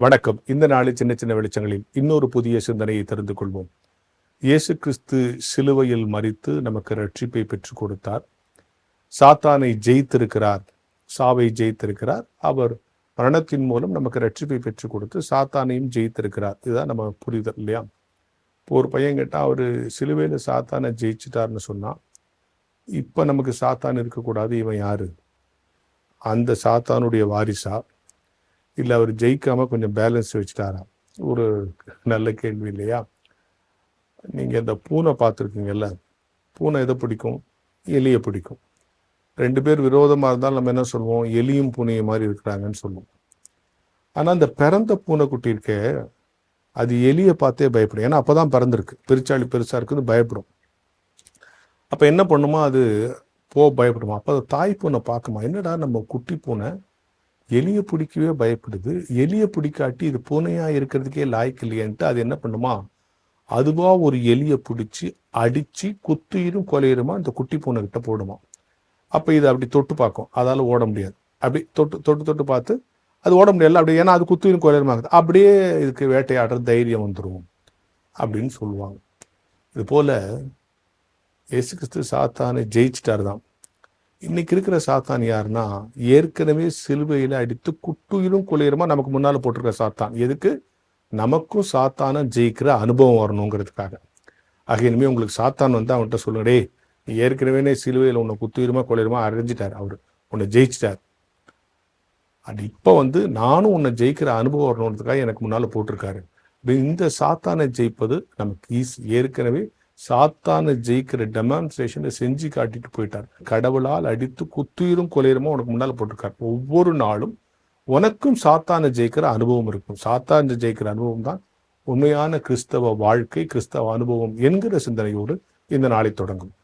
வணக்கம். இந்த நாளில் சின்ன சின்ன வெளிச்சங்களில் இன்னொரு புதிய சிந்தனையை தெரிந்து கொள்வோம். இயேசு கிறிஸ்து சிலுவையில் மரித்து நமக்கு ரட்சிப்பை பெற்றுக் கொடுத்தார். சாத்தானை ஜெயித்திருக்கிறார், சாவை ஜெயித்திருக்கிறார். அவர் மரணத்தின் மூலம் நமக்கு ரட்சிப்பை பெற்றுக் கொடுத்து சாத்தானையும் ஜெயித்திருக்கிறார். இதுதான் நம்ம புரிதல் இல்லையா? இப்போ ஒரு பையன் கேட்டால் அவர் சிலுவையில் சாத்தானை ஜெயிச்சிட்டார்னு சொன்னால், இப்போ நமக்கு சாத்தான் இருக்கக்கூடாது, இவன் யாரு? அந்த சாத்தானுடைய வாரிசா, இல்லை அவர் ஜெயிக்காம கொஞ்சம் பேலன்ஸ் வச்சுட்டாரா? ஒரு நல்ல கேள்வி இல்லையா? நீங்கள் இந்த பூனை பார்த்துருக்கீங்கல்ல, பூனை எதை பிடிக்கும்? எலியை பிடிக்கும். ரெண்டு பேர் விரோதமாக இருந்தாலும் நம்ம என்ன சொல்லுவோம்? எலியும் பூனையும் மாதிரி இருக்கிறாங்கன்னு சொல்லுவோம். ஆனால் அந்த பிறந்த பூனைக்குட்டி இருக்க, அது எலியை பார்த்தே பயப்படும். ஏன்னா அப்போ தான் பிறந்திருக்கு, பெருச்சாளி பெருசாக இருக்குன்னு பயப்படும். அப்போ என்ன பண்ணுமா? அது பயப்படுமா? அப்போ அது தாய் பூனை பார்க்குமா, என்னடா நம்ம குட்டி பூனை எலியை பிடிக்கவே பயப்படுது, எலியை பிடிக்காட்டி இது பூனையாக இருக்கிறதுக்கே லாய்க்கு இல்லையன்ட்டு அது என்ன பண்ணுமா? அதுவா ஒரு எலியை பிடிச்சி அடித்து குத்துயிரும் கொலையுமா அந்த குட்டி பூனை கிட்ட போடுமா. அப்போ இது அப்படி தொட்டு பார்க்கும், அதால் ஓட முடியாது. அப்படி தொட்டு தொட்டு தொட்டு பார்த்து அது ஓட முடியல, அப்படி ஏன்னா அது குத்துயிரும் கொலையுமாகுது. அப்படியே இதுக்கு வேட்டையாடுற தைரியம் வந்துடும் அப்படின்னு சொல்லுவாங்க. இது போல இயேசு கிறிஸ்து சாத்தானை ஜெயிச்சிட்டார் தான். இன்னைக்கு இருக்கிற சாத்தான் யாருன்னா, ஏற்கனவே சிலுவையில் அடித்து குட்டுயிரும் குளிருமா நமக்கு முன்னால் போட்டிருக்க சாத்தான். எதுக்கு? நமக்கும் சாத்தானை ஜெயிக்கிற அனுபவம் வரணுங்கிறதுக்காக. ஆக இனிமேல் உங்களுக்கு சாத்தான் வந்து அவன்கிட்ட சொல்லுங்க, நீ ஏற்கனவே சிலுவையில் உன்னை குத்துயிருமா குளிருமா அரைஞ்சிட்டார், அவர் உன்னை ஜெயிச்சிட்டார். அது இப்போ வந்து நானும் உன்னை ஜெயிக்கிற அனுபவம் வரணுன்றதுக்காக எனக்கு முன்னால் போட்டிருக்காரு. இந்த சாத்தானை ஜெயிப்பது நமக்கு ஈஸி. ஏற்கனவே சாத்தானை ஜெயிக்கிற டெமான்ஸ்ட்ரேஷனை செஞ்சு காட்டிட்டு போயிட்டார். கடவுளால் அடித்து குத்துயிரும் கொலையுமா உனக்கு முன்னால் போட்டிருக்கார். ஒவ்வொரு நாளும் உனக்கும் சாத்தானை ஜெயிக்கிற அனுபவம் இருக்கும். சாத்தானை ஜெயிக்கிற அனுபவம் தான் உண்மையான கிறிஸ்தவ வாழ்க்கை, கிறிஸ்தவ அனுபவம் என்கிற சிந்தனையோடு இந்த நாளை தொடங்கும்.